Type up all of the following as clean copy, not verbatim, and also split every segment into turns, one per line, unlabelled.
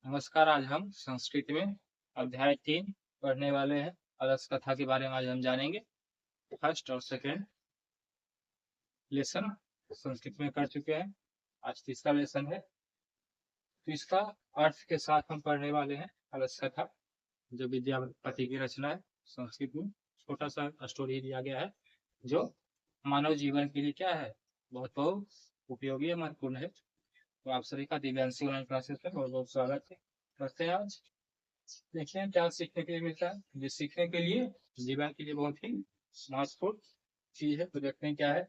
नमस्कार। आज हम संस्कृत में अध्याय 3 पढ़ने वाले हैं। अलस कथा के बारे में आज हम जानेंगे। फर्स्ट और सेकंड लेसन संस्कृत में कर चुके हैं। आज तीसरा लेसन है, तो इसका अर्थ के साथ हम पढ़ने वाले हैं। अलस कथा जो विद्यापति की रचना है। संस्कृत में छोटा सा स्टोरी दिया गया है जो मानव जीवन के लिए क्या है, बहुत उपयोगी है, महत्वपूर्ण है। तो आप सभी का दिव्यांशी ऑनलाइन क्लासेस में बहुत बहुत स्वागत है। करते हैं आज देखते हैं क्या सीखने के लिए मिलता है, जो सीखने के लिए जीवन के लिए बहुत ही महत्वपूर्ण चीज है। तो देखते हैं क्या है।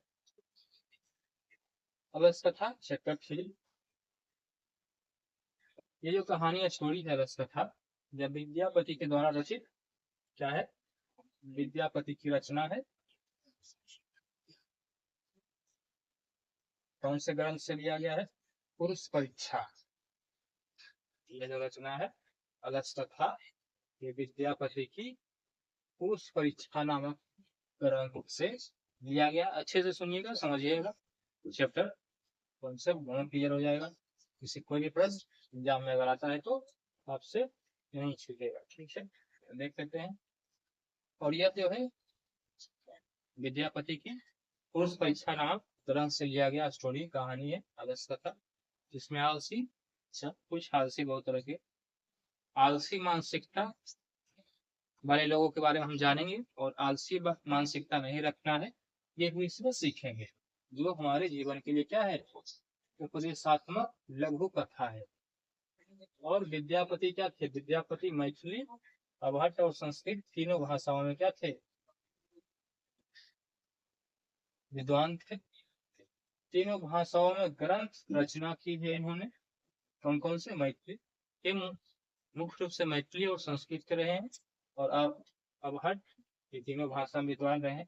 अलस कथा चैप्टर 3। ये जो कहानी स्टोरी है अलस कथा, जब विद्यापति के द्वारा रचित क्या है, विद्यापति की रचना है। कौन से ग्रंथ से लिया गया है? पुरुष परीक्षा। ये जो रचना है अलस कथा, ये विद्यापति की पुरुष परीक्षा नामक ग्रंथ से लिया गया। अच्छे से सुनिएगा, समझिएगा, चैप्टर कॉन्सेप्ट बहुत क्लियर हो जाएगा। किसी कोई भी प्रश्न एग्जाम में अगर आता है तो आपसे नहीं छूटेगा। ठीक है, देख सकते हैं। और यह जो है विद्यापति की पुरुष परीक्षा नामक ग्रंथ से लिया गया स्टोरी कहानी है अलस कथा, जिसमें आलसी कुछ आलसी बहुत तरह के आलसी मानसिकता वाले लोगों के बारे में हम जानेंगे, और आलसी मानसिकता नहीं रखना है ये भी इसमें सीखेंगे, जो हमारे जीवन के लिए क्या है, उपदेशात्मक लघु कथा है। और विद्यापति क्या थे? विद्यापति मैथिली, अवहट्ट और संस्कृत तीनों भाषाओं में क्या थे? विद्वान थे। तीनों भाषाओं में ग्रंथ रचना की है इन्होंने। कौन कौन से? मैथिली ये मुख्य रूप से मैथिली और संस्कृत के रहे हैं, और अब अवहट्ट, ये तीनों भाषा में विद्वान रहे हैं,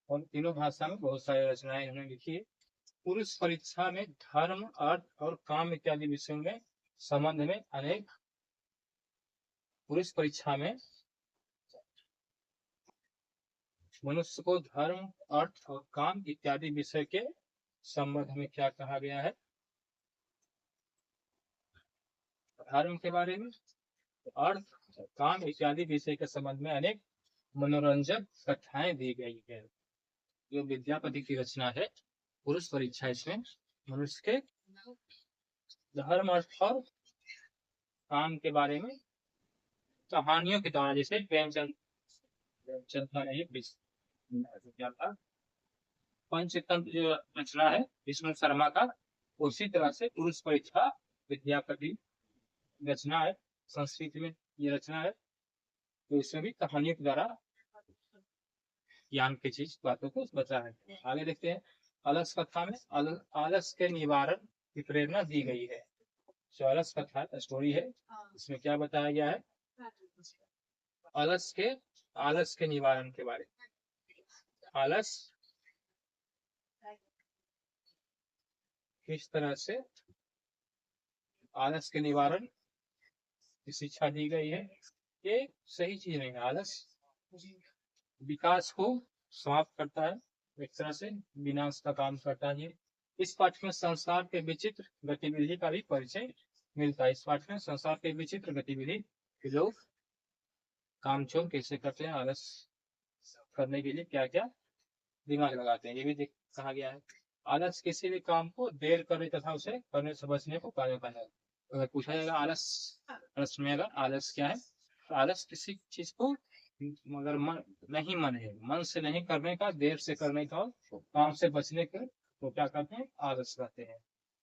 और तीनों भाषा में बहुत सारी रचनाएं इन्होंने लिखी है। पुरुष परीक्षा में धर्म, अर्थ और काम इत्यादि विषयों में संबंध में अनेक पुरुष परीक्षा में मनुष्य को धर्म, अर्थ और काम इत्यादि विषय के संबंध में क्या कहा गया है? धर्म के बारे में, अर्थ, काम इत्यादि विषय के संबंध में अनेक मनोरंजक कथाएं दी गई है। जो विद्यापति की रचना है पुरुष परीक्षा, इसमें मनुष्य के धर्म, अर्थ और काम के बारे में कहानियों के द्वारा, जैसे प्रेमचंद का क्या था, पंचतंत्र जो रचना है विष्णु शर्मा का, उसी तरह से पुरुष परीक्षा विद्यापति रचना है। संस्कृत में ये रचना है, तो इसमें भी कहानियों के द्वारा ज्ञान की चीज बातों को बता है। आगे देखते हैं। अलस कथा में आलस के निवारण की प्रेरणा दी गई है। जो अलस कथा स्टोरी है, इसमें क्या बताया गया है? आलस के निवारण के बारे में। आलस किस तरह से आलस के निवारण की शिक्षा दी गई है। ये सही चीज नहीं है। आलस विकास को समाप्त करता है, एक तरह से विनाश का काम करता है। इस पाठ में संसार के विचित्र गतिविधि का भी परिचय मिलता है। इस पाठ में संसार के विचित्र गतिविधि के लोग काम छोड़ कैसे करते हैं, आलस करने के लिए क्या क्या दिमाग लगाते हैं, ये भी कहा गया है। आलस किसी भी काम को देर करे तथा उसे करने से बचने को कार्य है। अगर पूछा जाएगा आलस, प्रश्न में अगर आलस क्या है, तो आलस किसी चीज को मगर मन है, मन से नहीं करने का, देर से करने का, काम से बचने का, तो क्या कहते हैं? आलस कहते हैं।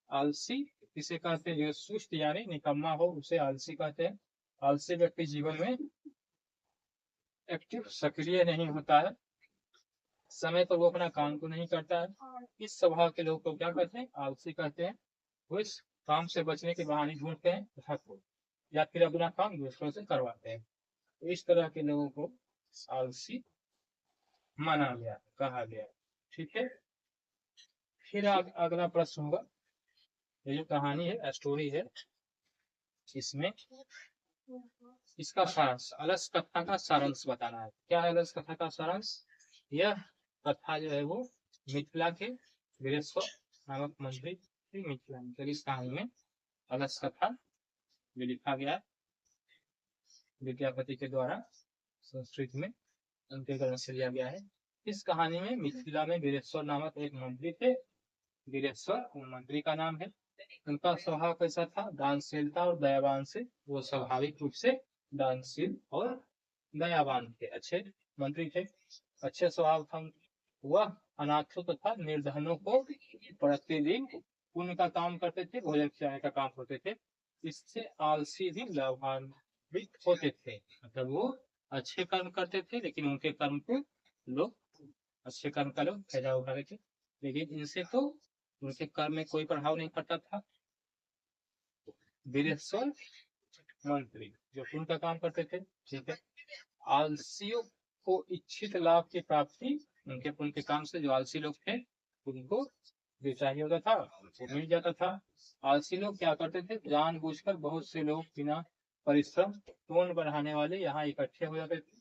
आलसी किसे कहते हैं? जो सुस्त यानी निकम्मा हो उसे आलसी कहते हैं। आलसी व्यक्ति जीवन में एक्टिव, सक्रिय नहीं होता है, समय पर वो अपना काम को नहीं करता है। इस स्वभाव के लोग को क्या कहते हैं? आलसी कहते हैं। वो इस काम से बचने के बहाने ढूंढते हैं या फिर अपना काम दूसरों से करवाते हैं। तो इस तरह के लोगों को आलसी माना गया, कहा गया। ठीक है, फिर अगला प्रश्न होगा। ये जो कहानी है, स्टोरी है, इसमें इसका सारांश, अलस कथा का सारांश बताना है। क्या है अलस कथा का सारांश? यह कथा जो है वो मिथिला के वीरेश्वर नामक मंत्री मिथिला, इस कहानी में अलस कथा जो लिखा गया विद्यापति के द्वारा संस्कृत में उनके ग्रंथ से लिया गया है। इस कहानी में मिथिला में वीरेश्वर नामक एक मंत्री थे। वीरेश्वर मंत्री का नाम है। उनका स्वभाव कैसा था? दानशीलता और दयावान से। वो स्वाभाविक रूप से दानशील और दयावान थे, अच्छे मंत्री थे, अच्छे स्वभाव था। वह अनाथों तथा निर्धनों को प्रतिदिन पुण्य का काम करते थे, भोजन खिलाने का काम करते थे। इससे आलसी भी लाभान्वित होते थे। मतलब वो अच्छे कर्म करते थे, लेकिन उनके कर्म को लोग अच्छे कर्म का लोग फायदा उठा रहे थे, लेकिन इनसे तो उनके कर्म में कोई प्रभाव नहीं पड़ता था। वीरेश्वर मंत्री जो पुण्य का काम करते थे, ठीक है। आलसियों को इच्छित लाभ की प्राप्ति उनके पुण्य के काम से, जो आलसी लोग थे उनको जो चाहिए होता था वो मिल जाता था। आलसी लोग क्या करते थे? जानबूझकर बहुत से लोग बिना परिश्रम टोन बढ़ाने वाले यहाँ इकट्ठे हो जाते थे,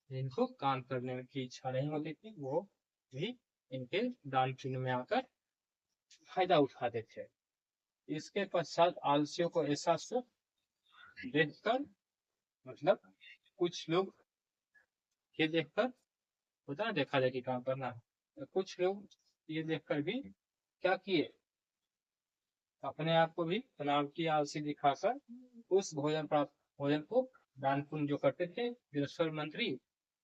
जिनको काम करने की इच्छा नहीं होती थी, वो भी इनके दान पुण्य में आकर फायदा उठाते थे। इसके पश्चात आलसियों को ऐसा सुख देखकर, मतलब कुछ लोग ये देखकर, होता ना देखा देखी काम करना, तो कुछ लोग ये देखकर भी क्या किए? अपने आप को भी बनावटी आलसी दिखाकर उस भोजन को दान पुण्य जो करते थे वीरेश्वर मंत्री,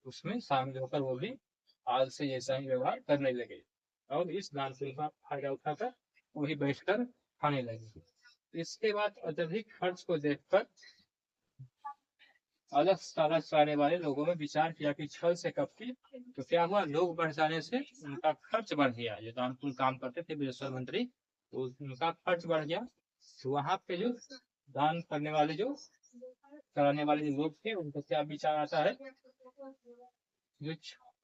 उसमें शामिल होकर वो भी आलसी जैसा ही व्यवहार करने लगे और इस दान पुण्य का फायदा उठाकर वही बैठकर खाने लगे। इसके बाद अत्यधिक खर्च को देखकर अलग सालस चलाने वाले लोगों में विचार किया कि छल से कपटी, तो क्या हुआ? लोग बढ़ जाने से उनका खर्च बढ़ गया। जो दान पुण्य काम करते थे वीरेश्वर मंत्री, तो उनका खर्च बढ़ गया। तो वहां पे जो दान करने वाले, जो कराने वाले जो लोग थे, उनको क्या विचार आता है? जो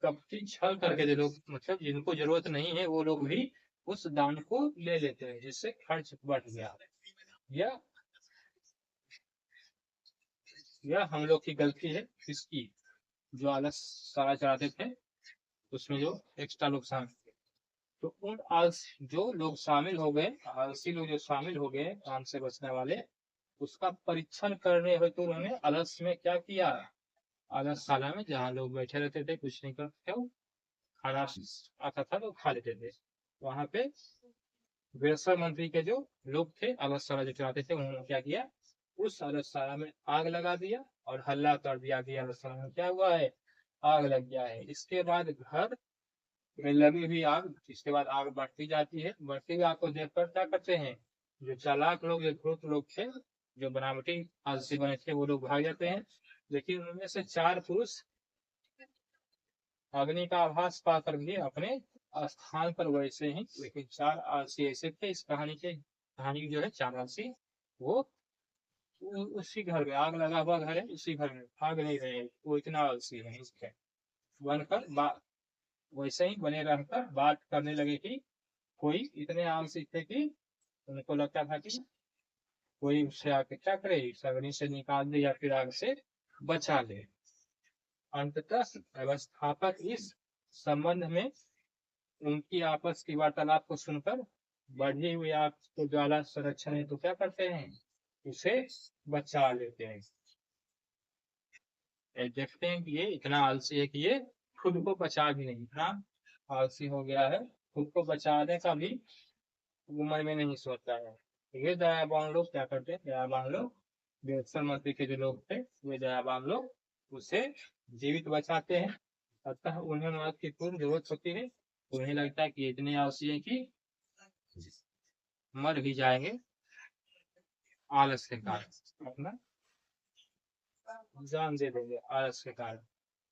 कपटी छल करके जो लोग, मतलब जिनको जरूरत नहीं है, वो लोग भी उस दान को ले लेते हैं, जिससे खर्च बढ़ गया। यह हम लोग की गलती है, इसकी जो आलस सारा चलाते थे उसमें जो एक्स्ट्रा लोग शामिल थे, तो उन आलसी जो लोग शामिल हो गए, आलसी लोग जो शामिल हो गए काम से बचने वाले, उसका परीक्षण करने हेतु उन्होंने आलस में क्या किया? आलसशाला में जहाँ लोग बैठे रहते थे, कुछ नहीं करते थे, खाना आता था तो खा लेते थे, वहां पे वीरेश्वर मंत्री के जो लोग थे आलसशाला जो चलाते थे, उन्होंने क्या किया? उस आलसशाला में आग लगा दिया और हल्ला कर दिया कि आलसशाला में क्या हुआ है? आग लग गया है। इसके बाद घर में लगी हुई आग, इसके बाद आग बढ़ती जाती है। बढ़ती हुई आग को देखकर क्या करते हैं? जो चालाक लोग, जो धूर्त लोग थे, जो बनावटी आलसी बने थे, वो लोग भाग जाते हैं। लेकिन उनमें से 4 पुरुष अग्नि का आभास पाकर भी अपने स्थान पर वैसे ही, लेकिन 4 आलसी ऐसे थे इस कहानी जो है 4 आलसी, वो उसी घर में, आग लगा हुआ घर है उसी घर में, भाग नहीं रहे, वो इतना आलसी है इसके बनकर वैसे ही बने रहकर बात करने लगे कि कोई इतने आलसी थे कि उनको लगता था कि कोई उससे आके क्या करे, अग्नि से निकाल दे या फिर आग से बचा ले। अंततः व्यवस्थापक इस संबंध में उनकी आपस की वार्तालाप को सुनकर बढ़ी हुई आग को ज्वाला संरक्षण है तो क्या करते हैं? उसे बचा लेते हैं। देखते हैं कि ये इतना आलसी है कि ये खुद को बचा भी नहीं, इतना आलसी हो गया है, खुद को बचाने का भी उम्र में नहीं सोचता है। ये दयावान लोग क्या करते हैं? दयावान लोग, वीरेश्वर मंत्री के जो लोग थे, वे दयावान लोग उसे जीवित बचाते हैं। अतः उन्हें मदद की पूर्ण जरूरत होती है, उन्हें लगता है कि इतने आलसी है कि मर भी जाएंगे आलस के कारण, अपना जान दे देंगे आलस के कारण।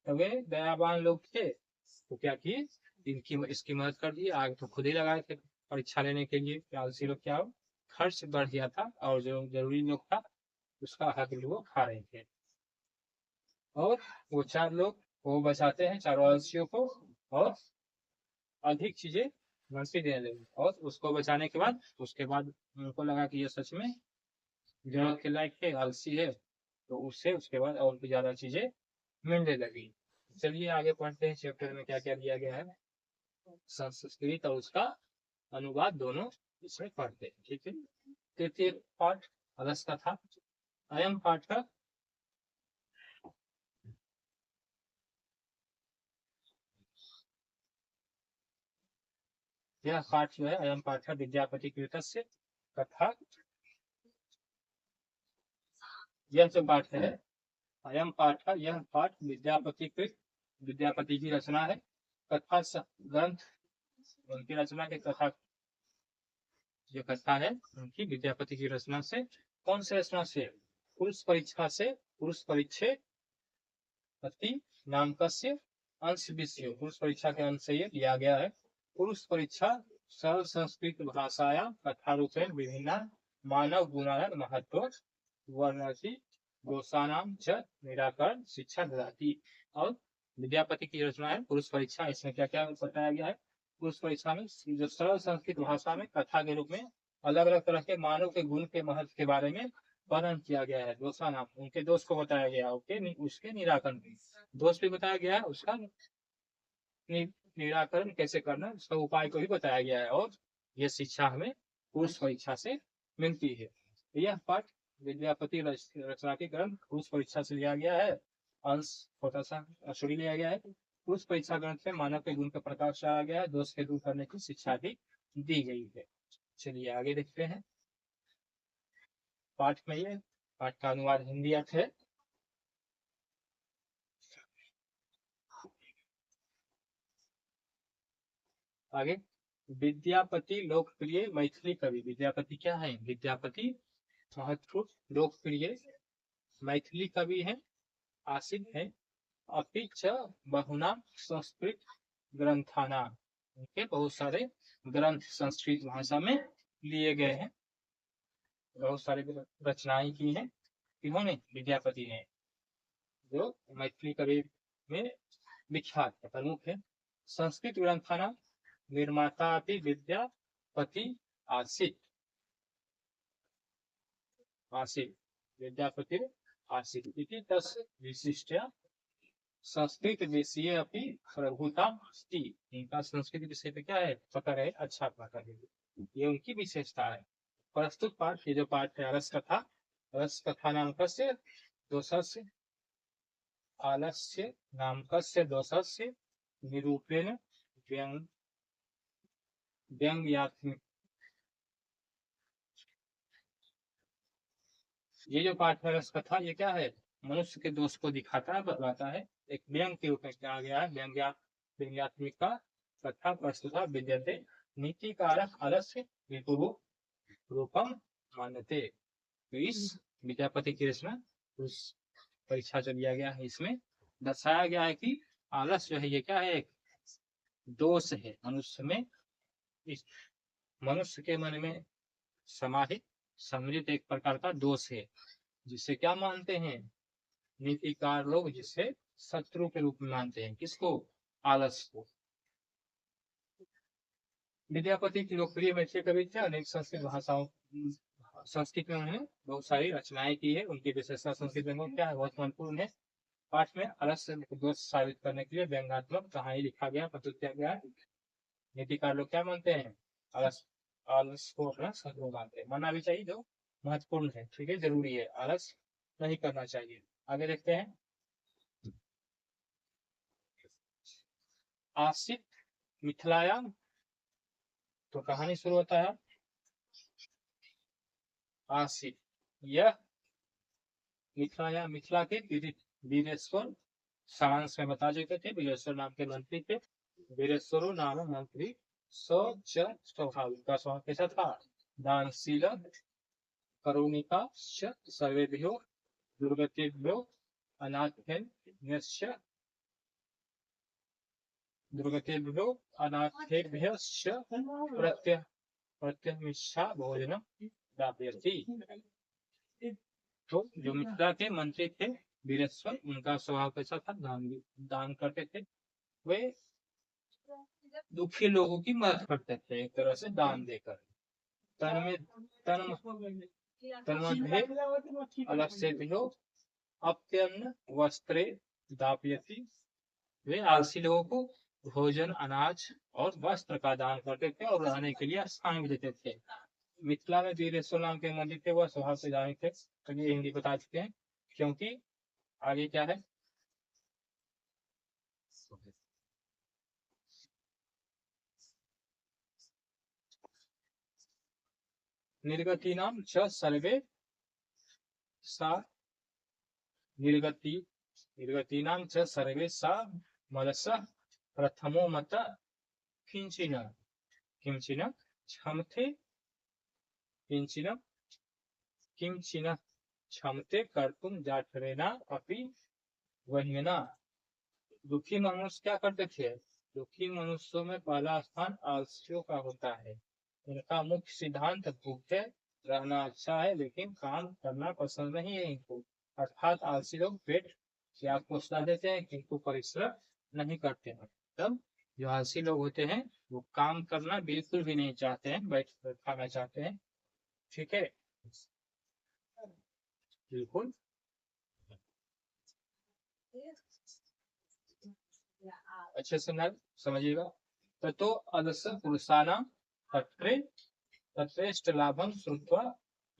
तो वे दयावान लोग थे, तो क्या किए? इसकी मदद कर दी। आग तो खुद ही लगाए थे परीक्षा लेने के लिए, आलसी लोग क्या हो, खर्च बढ़ गया था और जो जरूरी लोग था उसका हक वो खा रहे थे। और वो 4 लोग वो बचाते हैं चारों आलसियों को, और अधिक चीजें मंत्री देने लगी। और उसको बचाने के बाद, उसके बाद उनको लगा कि ये सच में जरूरत के लायक है, आलसी है, तो उससे उसके बाद और भी ज्यादा चीजें मिलने लगी। चलिए आगे पढ़ते हैं, चैप्टर में क्या क्या दिया गया है। संस्कृत और उसका अनुवाद दोनों इसमें पढ़ते हैं, ठीक है। तृतीय पाठ आलस का था। अयम पाठ यह पाठ जो है अयम पाठ विद्यापति कृतस्य कथा, यह जो पाठ है अयम पाठ यह पाठ विद्यापति कृत, विद्यापति की रचना है। कथा ग्रंथ उनकी रचना के कथा, जो कथा है उनकी विद्यापति की रचना से। कौन से रचना से? पुरुष परीक्षा से, पुरुष परीक्षे पति नामकस्य अंश विषय, पुरुष परीक्षा के अंश से ये लिया गया है। पुरुष परीक्षा सरल संस्कृत भाषाया कथा रूपेण विभिन्न मानव गुणान महत्व वर्णति दोषानाम च निराकरण शिक्षा ददाति। और विद्यापति की रचना है पुरुष परीक्षा, इसमें क्या क्या बताया गया है? पुरुष परीक्षा में जो सरल संस्कृत भाषा में कथा के रूप में अलग अलग तरह के मानव के गुण के महत्व के बारे में वर्णन किया गया है। दोषा नाम, उनके दोष को बताया गया, उसके निराकरण, दोष भी बताया गया है, उसका निराकरण कैसे करना, उसका उपाय को भी बताया गया है। और यह शिक्षा हमें पुरुष परीक्षा से मिलती है। यह पाठ विद्यापति रचना के ग्रंथ पुरुष परीक्षा से लिया गया है। अंश छोटा सा अक्षरी लिया गया है। पुरुष परीक्षा ग्रंथ में मानव के गुण का प्रकाश लाया गया है, दोष के दूर करने की शिक्षा भी दी गई है। चलिए आगे देखते हैं। पाठ में ये पाठ का अनुवाद हिंदी अर्थ है। आगे, विद्यापति लोकप्रिय मैथिली कवि। विद्यापति क्या है? विद्यापति महत्वपूर्ण लोकप्रिय मैथिली कवि है, आसिद है। अपि च बहुना संस्कृत ग्रंथाना, उनके बहुत सारे ग्रंथ संस्कृत भाषा में लिए गए हैं, बहुत सारे रचनाएं की हैं। इन्होंने विद्यापति ने, जो मैथिली कवि में विख्यात है, प्रमुख है। संस्कृत ग्रंथाना निर्माता भी विद्यापति आसित, आसित विद्यापति आसित इति तस्य विशिष्टया संस्कृत विषय अपनी प्रभुता अस्ति। इनका संस्कृत विषय पे क्या है? पकड़ है, अच्छा पकड़ है, ये उनकी विशेषता है। प्रस्तुत पाठ, ये जो पाठ है रस कथा, रस कथा नामकस्य दोषस्य आलस्य नामकस्य दोषस्य निरूपेण व्यंग्यात्मक। ये जो पाठ है रस कथा, ये क्या है? मनुष्य के दोष को दिखाता है, बतलाता है, एक व्यंग के रूप में कहा गया है। व्यंग्यात्मिका कथा प्रस्तुता विद्यते नीतिकारक अलस्य विपुः रूपम मान्यते। तो इस विद्यापति की रचना उस परीक्षा जो लिया गया है, इसमें दर्शाया गया है कि आलस जो है ये क्या है? एक दोष है मनुष्य में, इस मनुष्य के मन में समाहित सम्मिलित एक प्रकार का दोष है, जिसे क्या मानते हैं नीतिकार लोग? जिसे शत्रु के रूप में मानते हैं। किसको? आलस को। विद्यापति की लोकप्रिय मैथिली कवि थे, अनेक संस्कृत भाषाओं, संस्कृत में उन्होंने बहुत सारी रचनाएं की है। उनकी विशेषता संस्कृत में क्या है? बहुत महत्वपूर्ण है। पाठ में आलस्य दोष साबित करने के लिए व्यंग्यात्मक कहानी लिखा गया, प्रस्तुत किया गया। नीतिकार लोग क्या मानते हैं? आलस, आलस को अपना शत्रु मानते हैं। मानना भी चाहिए, जो महत्वपूर्ण है, ठीक है, जरूरी है, आलस नहीं करना चाहिए। आगे देखते हैं। आसित मिथिलाया, तो कहानी शुरू होता है। आसित, यह मिथिलाया, मिथिला के वीरेश्वर, सारांश में बता चुके थे, वीरेश्वर नाम के मंत्री थे। वीरेश्वरो नाम मंत्री स्वभाव का स्वभाव कैसा था? दानशील करुणिका सर्वेभ्यो दुर्गतेभ्यो अनाथेभ्यश्च दुर्गतेभ्यो अनाथेभ्यश्च प्रत्यमिच्छा भोजनम दापयति। तो जो मिथिला के मंत्री थे वीरेश्वर, उनका स्वभाव कैसा था? दान करते थे। वे दुखी लोगों की मदद करते थे, एक तरह से दान देकर। अप्यन्न वस्त्रे दापयति, वे आलसी लोगों को भोजन, अनाज और वस्त्र का दान करते थे और रहने के लिए स्थान भी देते थे। मिथिला में वीरेश्वर नाम के मंदिर थे, वह स्वभाव से धार्मिक थे, तो ये हिंदी बता चुके हैं। क्योंकि आगे क्या है, निर्गति नाम च सर्वे सा निर्गति निर्गति नाम च सर्वे सा मनस प्रथमो मत किंचिन किंचिन क्षमते किंचिन किंचिन क्षमते कर्तुम जाठरेना अपि वह्निना। दुखी मनुष्य क्या करते थे, दुखी मनुष्यों में पहला स्थान आलसियों का होता है। इनका मुख्य सिद्धांत भूखे रहना अच्छा है, लेकिन काम करना पसंद नहीं है इनको। अर्थात आलसी लोग पेट से आपको सलाह देते हैं किंतु परिश्रम नहीं करते हैं। तब जो आलसी लोग होते हैं वो काम करना बिल्कुल भी नहीं चाहते हैं, बैठ कर खाना चाहते हैं। ठीक है, बिल्कुल। अच्छे से समझिएगा। ततो अदस्य पुरुषाना तत्रे तत्रेष्ट लाभम श्रुत्वा,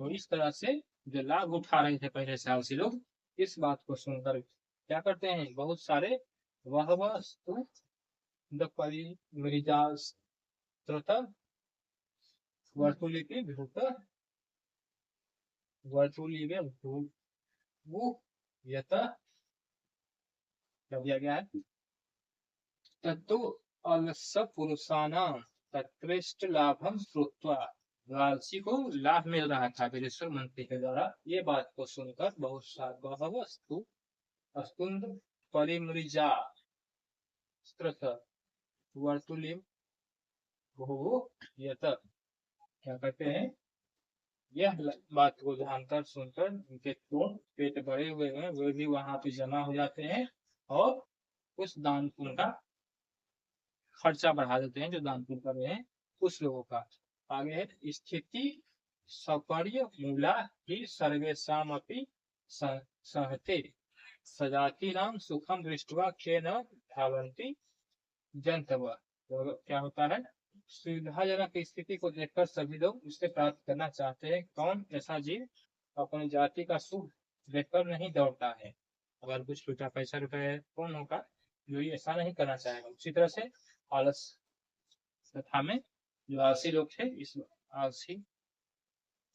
तो इस तरह से जो लाभ उठा रहे थे पहले से आलसी लोग, इस बात को सुनकर क्या करते हैं, बहुत सारे वह वस्तु वर्तुलिके भूत वर्तुलिके भूत यत दिया गया है। तत्तो अलस्य पुरुषाणाम तत्रेष्ट लाभम श्रुत्वा, लालची को लाभ मिल रहा था वीरेश्वर मंत्री के द्वारा, ये बात को सुनकर बहुत सारा वस्तु अस्तुंद परिमृजा वर्तुलिम भू यत, क्या कहते हैं, यह बात को जानकर सुनकर उनके खून पेट भरे हुए हैं वे भी वहां पे जमा हो जाते हैं और उस दान पुण्य का खर्चा बढ़ा देते हैं, जो दान पुण्य कर रहे हैं उस लोगों का। आगे है स्थिति सपर्य मूला ही सर्वेशम अपनी सहते सजाति नाम सुखम दृष्टवा के न धावंती जनतव। तो क्या होता है, सुविधाजनक स्थिति को देखकर सभी लोग उससे प्राप्त करना चाहते हैं। कौन ऐसा जीव अपनी जाति का सुख देखकर नहीं दौड़ता है। अगर कुछ रुपया पैसा रुपया कौन होगा जो ये ऐसा नहीं करना चाहेगा। उसी तरह से आलस तथा में जो आलसी लोग थे, इस आलसी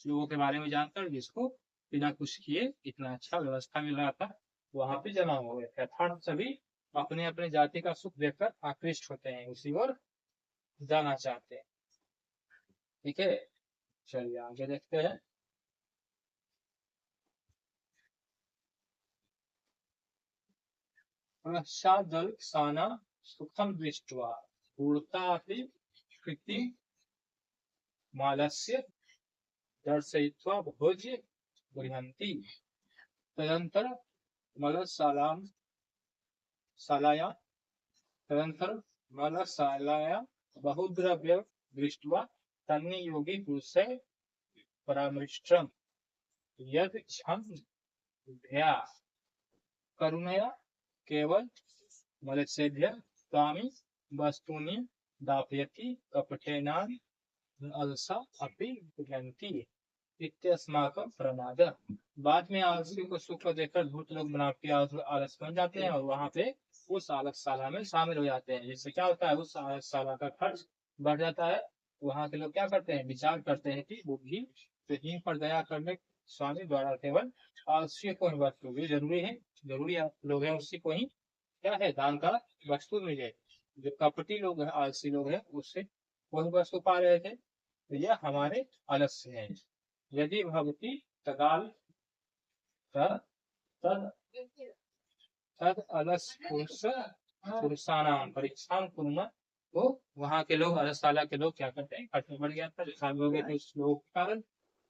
लोगों के बारे में जानकर जिसको बिना कुछ किए इतना अच्छा व्यवस्था मिल रहा था वहां पे जमा हो गए थे। अर्थात सभी अपने अपने जाति का सुख देखकर आकृष्ट होते हैं, उसी ओर जाना चाहते हैं। ठीक है, चलिए आगे देखते हैं। पश्चादल्पसाना सुखम दृष्ट्वा पूर्तापि कृति मालस्य दर्शयित्वा भोज्य गृह्णन्ति। तदंतर मलशालाम शालाया तदंतर मलशालाया बहुद्रव्य दृष्ट्वा तन्नि योगी पुरुषे परामृष्टम यद क्षम भया करुणया केवल मलसेभ्य स्वामी वस्तुनि दापयति कपटेनान अलसा अपि गृह्णन्ति इत्यस्माकं प्रमाद। बाद में आलसी को सुख को देखकर धूर्त लोग बनावटी आलस बन जाते हैं और वहां पे उस आलसशाला में शामिल हो जाते हैं, जिससे क्या होता है, उस आलसशाला का खर्च बढ़ जाता है। वहां के लोग क्या करते हैं, विचार करते हैं कि बुद्धि ही पर दया करने स्वामी द्वारा केवल आलस्य को ही वस्तु भी जरूरी है, जरूरी लोग हैं उसी को ही क्या है दान का वस्तु मिले। जो कपटी लोग हैं, आलसी लोग हैं, उससे वही वस्तु पा रहे थे, तो यह हमारे आलस्य है। यदि भवती तदाल तद तद अलस पुरुषाणाम परीक्षा कुर्म, तो वहां के लोग अलसशाला के लोग क्या करते हैं, खर्च बढ़ गया था शामिल हो गए थे उस लोग के कारण,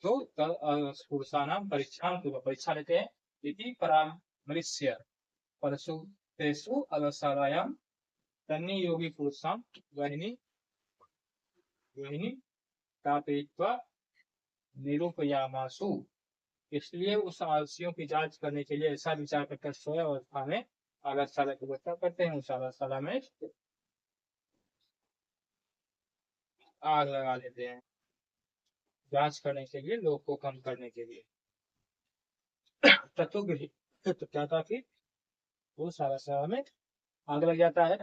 तो पुरुषाणाम परीक्षा लेते हैं। यदि परामृश्य परशु तेषु अलसशालायां तन्नि योगी पुरुषां वहिनी वहिनी तापयित्वा निरूपयामासु। इसलिए उस आलसियों की जांच करने के लिए ऐसा विचार करकर सोया अवस्था में आलसशाला की व्यवस्था करते हैं, उस आलसशाला में आग लगा देते हैं। जांच करने के लिए, लोभ को कम करने के लिए। तत्वगृह तो क्या था कि वो सारा में आग लग जाता है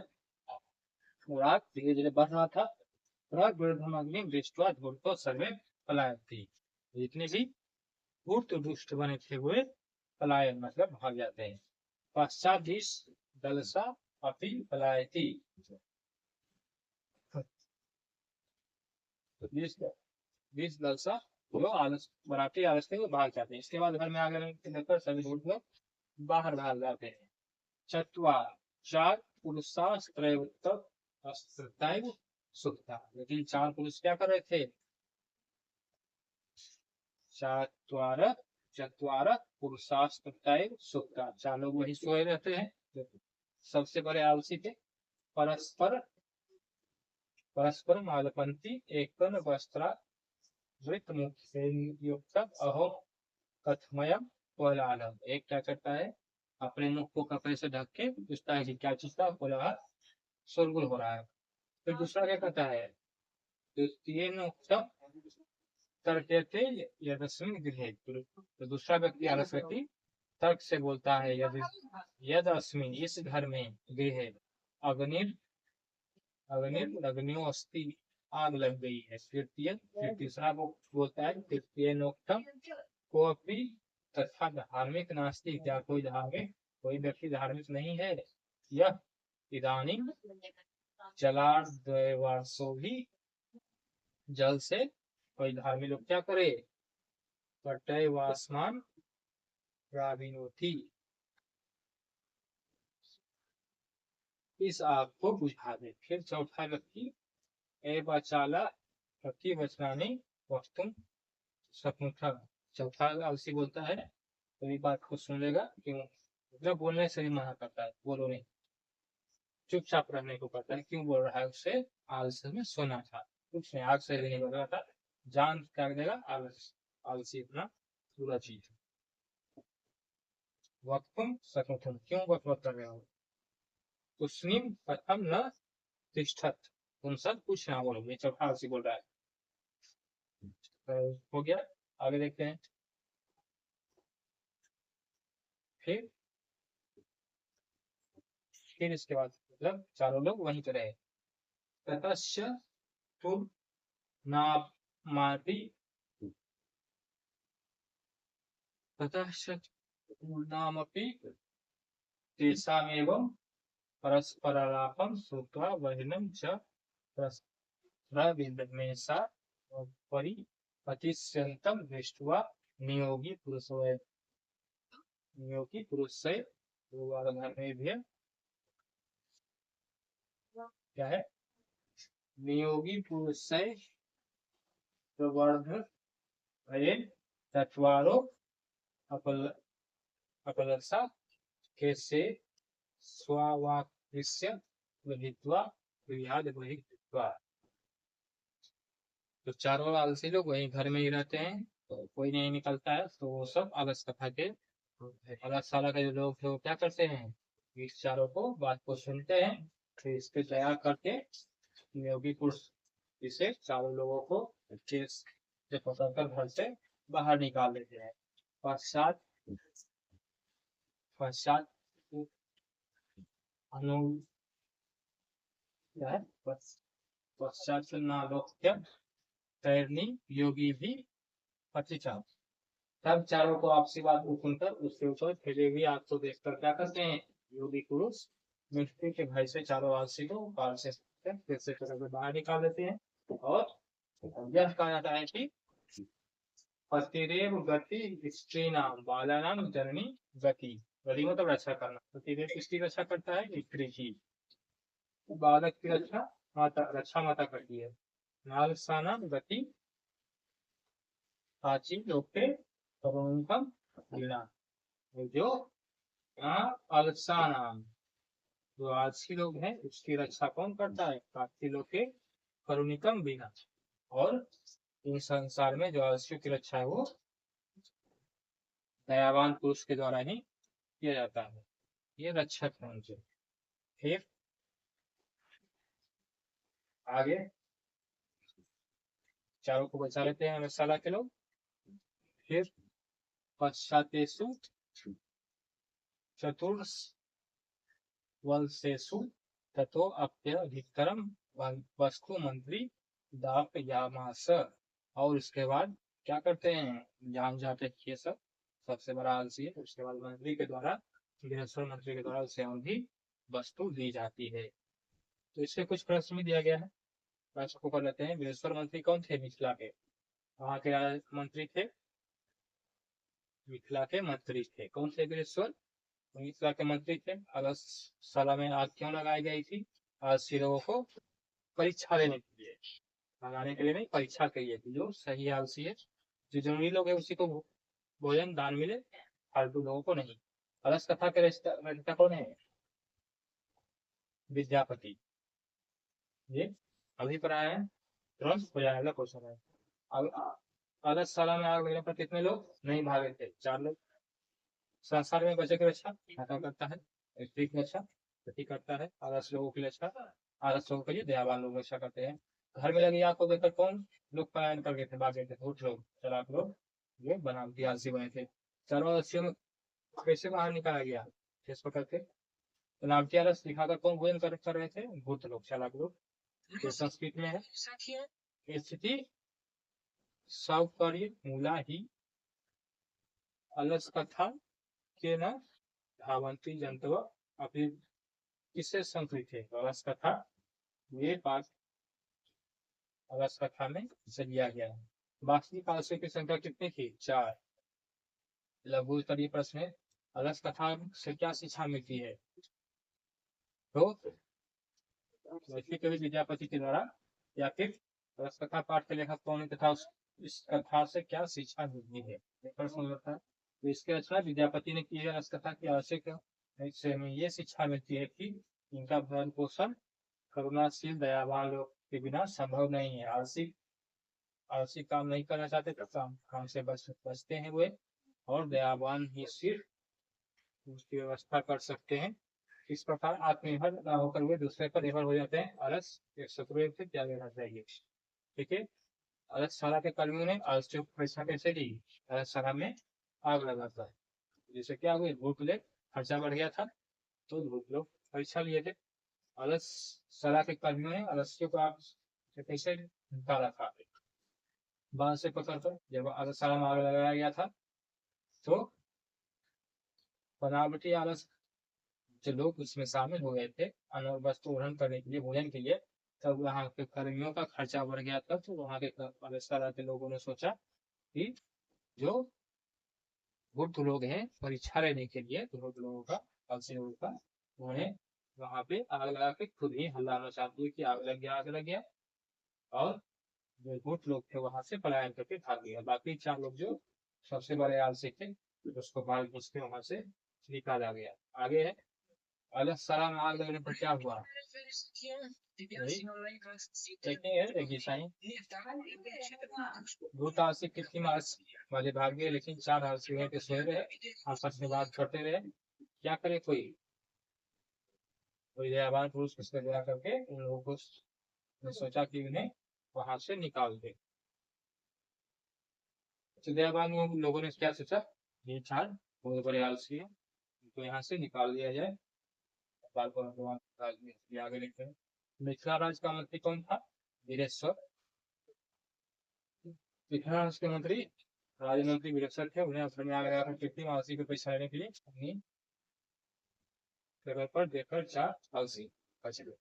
और आग धीरे धीरे बढ़ रहा था। अग्नि दृष्टवा धूर्तो सर्वे पलायन्ति। जितने भी धूर्त दुष्ट बने थे हुए पलायन मतलब भाग जाते हैं। पश्चात दलसा अपि पलायति। तो बीस दलसा वो आलस बनाते आलस के वो भाग जाते हैं। इसके बाद घर में आगे लगकर सभी धूर्त लोग बाहर भाग जाते हैं। चत्वार चार पुरुषास्त्रैव सुखता। लेकिन चार पुरुष क्या कर रहे थे? चत्वार चत्वार पुरुषास्त्रैव सुखता। चार लोग वही सोए रहते हैं। सबसे बड़े आलसी थे। परस्पर परस्पर मालपंथी एक वस्त्रा वृत्त मुक्त अहो कथमयम कोलाहलम। एक क्या करता है? अपने मुख को कपड़े से ढक के पूछता है कि क्या चीज का कोलाहल शोरगुल हो रहा है। फिर दूसरा क्या करता है? तर्कते यदस्मिन् गृहे। तो दूसरा व्यक्ति आलस व्यक्ति तर्क से बोलता है यदि यद अस्मिन इस घर में गृह अग्नि अग्नियो अस्ति आग लग गई है। फिर तीसरा वो बोलता है तृतीय नोक्तम को अपनी तथा धार्मिक नास्तिक या कोई व्यक्ति धार्मिक नहीं है। यह इदानी जलार्दवासो भी जल से कोई धार्मिक लोग क्या करे? पटय वासमान राविनोथी। इस आग को बुझा दे। फिर चौथा व्यक्ति ए बचाला प्रति वचनानी वस्तुम सकुंठा। चौथा आलसी बोलता है तो बात को सुन लेगा, क्यों? मतलब बोलने से ही मना करता है, बोलो नहीं, चुपचाप रहने को कहता है। क्यों बोल रहा है? उससे आलसी में सोना था, कुछ नहीं, आग से नहीं बोल रहा था। जान क्या देगा? आलसी इतना पूरा चीज। वक्तुम सकुंठम, क्यों वक्त कर रहे हो? तुस्निम कथम न तिष्ठत, तुम सब कुछ ना बोलो। ये चौथा आलसी बोल रहा है। हो गया, आगे देखते हैं। फिर इसके बाद मतलब चारों लोग वहीं पे रहे। ततश्च तुम नामापि ततश्च नामपि तेषामेवं परस्परालापं श्रुत्वा वहिनं च प्रविदमेषा परिपतिष्यन्तं दृष्ट्वा नियोगी पुरुष से घर में भी क्या है? नियोगी पुरुष से प्रवर्ध भये चत्वारो अपलसा कैसे स्वावाक्यस्य विहित्वा विहाद वहित्वा। तो चारों आलसी लोग वही घर में ही रहते हैं, तो कोई नहीं निकलता है, तो वो सब आलस कथा के अलग के जो लोग थे वो क्या करते हैं? इस चारों को बात को सुनते हैं, फिर इसके तैयार करके योगी पुरुष इसे चारों लोगों को अच्छे से पकड़कर घर से बाहर निकाल देते हैं। पश्चात पश्चात अनु क्या है? पश्चात नालोक्य तैरनी योगी भी पतिचा। तब चारों को आपसी बात को सुनकर उसके ऊपर फैले हुई आग को देखकर क्या करते हैं? योगी पुरुष मृत्यु के भय से चारों आलसी को काल से फिर से बाहर निकाल देते हैं। और यह कहा जाता है कि पतिरेव गति स्त्री नाम बाला नाम जननी गति। गति मतलब रक्षा करना। पतिरेव किसकी रक्षा करता है? स्त्री की। बालक की रक्षा माता करती है। नालसाना गति प्राचीन लोके तरुणकम लीला। जो अलसानाम जो आलसी लोग हैं उसकी रक्षा कौन करता है? प्राचीन लोके करुणिकम बिना। और इन संसार में जो आलसियों की रक्षा है वो दयावान पुरुष के द्वारा ही किया जाता है। ये रक्षक है उनसे। फिर आगे चारों को बचा लेते हैं रसाला के लोग। फिर पश्चातेषु चतुर्स वंशेषु ततो अप्यधिकतरम वस्तु मंत्री दापयामास। और उसके बाद क्या करते हैं, जान जाते हैं ये सब सबसे बड़ा आलसी है। उसके बाद मंत्री के द्वारा, गृहस्थ मंत्री के द्वारा उसे और भी वस्तु दी जाती है। तो इससे कुछ प्रश्न भी दिया गया है, प्रश्न को कर लेते हैं। गृहस्थ मंत्री कौन थे मिथिला के, वहां के मंत्री थे, मिथिला के मंत्री थे। कौन थे गृहस्वर, मिथिला के मंत्री थे। अगस्तला में आग क्यों लगाई गई थी, आलसी लोगों को परीक्षा लेने के लिए, लगाने के लिए नहीं, परीक्षा के लिए। जो सही आलसी है, जो जरूरी लोग है उसी को भोजन दान मिले, फालतू लोगों को नहीं। अलस कथा के रचयिता कौन है, विद्यापति। ये अभी पढ़ाया है, तुरंत हो जाएगा क्वेश्चन है। अलसशाला में आग लगने पर कितने लोग नहीं भागे थे, 4 लोग। संसार में बचे की रक्षा खाता करता है, स्त्री की रक्षा पति करता है, आदर्श लोगों की रक्षा आदर्श लोगों के लिए दयावान लोग रक्षा करते हैं। घर में लगी आग को देखकर कौन लोग पलायन कर गए थे, भागे थे, झूठ लोग, चलाक लोग, ये बनावटी आलसी बने थे। चारों आलसियों में कैसे बाहर निकाला गया, फेस पकड़ के। बनावटी आलस दिखाकर कौन भोजन कर रहे थे, भूत लोग, चालाक लोग। तो संस्कृत में है स्थिति सब कार्य मूला ही अलस कथा के न धावंती जंतव। अभी किससे संस्कृत है, अलस कथा, ये बात अलस कथा में दिया गया है। वास्तविक आलस्य की संख्या कितनी थी, 4। लघु स्तरीय प्रश्न है, अलस कथा से क्या शिक्षा मिलती है। तो वैसे कवि विद्यापति के द्वारा या फिर अलस कथा पाठ के लेखक कौन है तथा इस कथा से क्या शिक्षा मिलती है, प्रश्न होता है। तो इसके रचना विद्यापति ने की है। अलस कथा की आवश्यक से हमें ये शिक्षा मिलती है कि इनका भरण पोषण करुणाशील दयावान लोग के बिना संभव नहीं है। आलसी आलसी काम नहीं करना चाहते तो काम से बचते हैं वे, और दयावान ही सिर्फ उसकी व्यवस्था कर सकते हैं। इस प्रकार आत्मनिर्भर न होकर वे दूसरे पर निर्भर हो जाते हैं। आलस एक शत्रु से त्याग देना चाहिए। ठीक है, अलसशाला के कर्मियों ने आलसियों की परीक्षा कैसे ली, अलसशाला में आग लगाता है, जिससे क्या हुए, भूख ले खर्चा बढ़ गया था, तो भूख लोग परीक्षा लिए थे। अलसशाला के कर्मियों ने आलसियों को आग से कैसे निकाला था, बांस से पकड़कर। जब अलसशाला में आग लगाया गया था तो बनावटी आलस जो लोग उसमें शामिल हो गए थे अनवर वस्तु ग्रहण करने के लिए, भोजन के लिए, तब वहाँ के कर्मियों का खर्चा बढ़ गया था। तो वहाँ के अलसशाला के लोगों ने सोचा कि जो बुद्ध लोग हैं परीक्षा लेने के लिए, बुद्ध लोगों का, आलसी लोगों का, उन्हें वहां पे आग लगा के खुद ही हल्ला मचा दिया कि आग लग गया, आग लग गया। और जो बुद्ध लोग थे वहां से पलायन करके भाग गया। बाकी 4 लोग जो सबसे बड़े आलसी थे उसको मार घुस के वहां से निकाला गया। आगे है, अलसशाला में आग लगने पर क्या हुआ, भूत आलसी कितनी वाले भाग गए, लेकिन 4 आलसी वहीं पे सोए रहे, आपस में बात करते रहे। क्या करे, कोई दयावान पुरुष उसको दया करके उन लोगों को सोचा कि उन्हें वहां से निकाल दे। तो दयावान लोगों ने क्या सोचा, ये 4 बहुत बड़े आलसी है, तो यहाँ से निकाल दिया जाए। आगे लिखते हैं, मिथिला राज का मंत्री कौन था, वीरेश्वर। मिथिला राज के मंत्री राजमंत्री वीरेश्वर थे। उन्हें अवसर में आग लगाकर कितनी आलसी को पैसा लेने के लिए अपनी जगह पर देखकर 4 आलसी बच गए।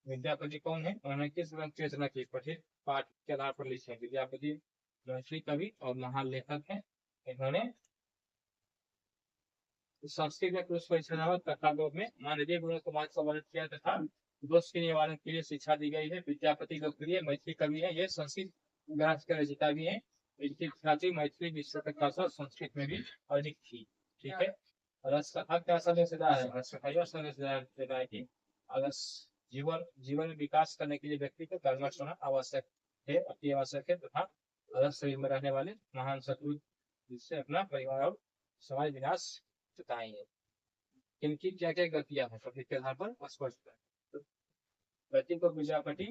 विद्यापति कौन है, उन्होंने किस ग्रंथ की रचना की, पठित पाठ के आधार पर लिखे। विद्यापति मैथिली कवि और महान लेखक हैं। इन्होंने संस्कृत में पुरुष परिचय कथा में मानवीय गुणों को महत्व वर्णित किया तथा दोष के निवारण के लिए शिक्षा दी गई है। विद्यापति लोकप्रिय मैथिली कवि है, ये संस्कृत ग्रंथ के रचयिता भी है। इनकी ख्याति मैथिली विश्व के खासा संस्कृत में भी अधिक थी। ठीक है, रस कथा क्या संदेश देता है, रस कथा यह संदेश देता है कि जीवन में विकास करने के लिए व्यक्ति को कर्मठ होना आवश्यक है, अति आवश्यक है, तथा अलग शरीर में रहने वाले महान शत्रु जिससे अपना परिवार और समाज विनाश बताएंगे। इनकी क्या क्या गतियां हैं, कथन के आधार पर स्पष्ट है। गति को विद्यापति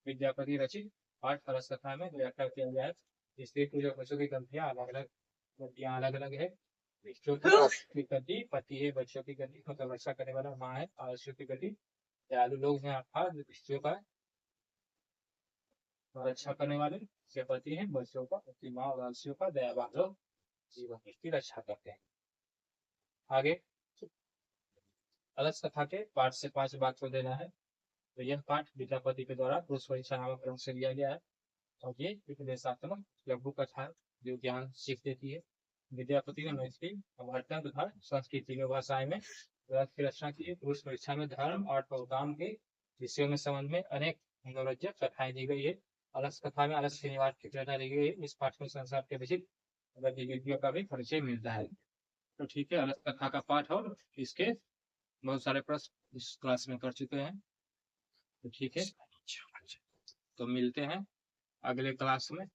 विद्यापति रचित पाठ अलस कथा में व्याख्या किया गया है। स्त्री पूजक बच्चों की गद्दियां अलग अलग, गद्दियां अलग अलग है। बच्चों की गद्दी पति है, बच्चों की गद्दी मतलब रक्षा करने वाला माँ है, आलस्यों की गद्दी दयालु लोग हैं अर्थात स्त्रियों का रक्षा करने वाले के पति हैं, बच्चों का उसकी माँ और आलस्यों का दयावान लोग जीवन की रक्षा करते हैं। आगे अलस कथा के पाठ से 5 बात को देना है। तो यह पाठ विद्यापति के द्वारा पुरुष परीक्षा नामक ग्रंथ से लिया गया है और ये उपदेशात्मक लघु कथा जो ज्ञान सीख देती है। विद्यापति ने मैथिली अवहट्टन तथा संस्कृति में भाषाएं में ग्रंथ की रचना की है। पुरुष परीक्षा में धर्म अर्थ और काम के विषयों में संबंध में अनेक मनोरंजक कथाएं दी गई है। अलस कथा में अलस के निवास की प्रेरणा दी गई है। इस पाठ में संसार के विशिष्ट गतिविधियों का भी परिचय मिलता है। तो ठीक है, अलस कथा का पाठ और इसके बहुत सारे प्रश्न इस क्लास में कर चुके हैं। तो ठीक है, तो मिलते हैं अगले क्लास में।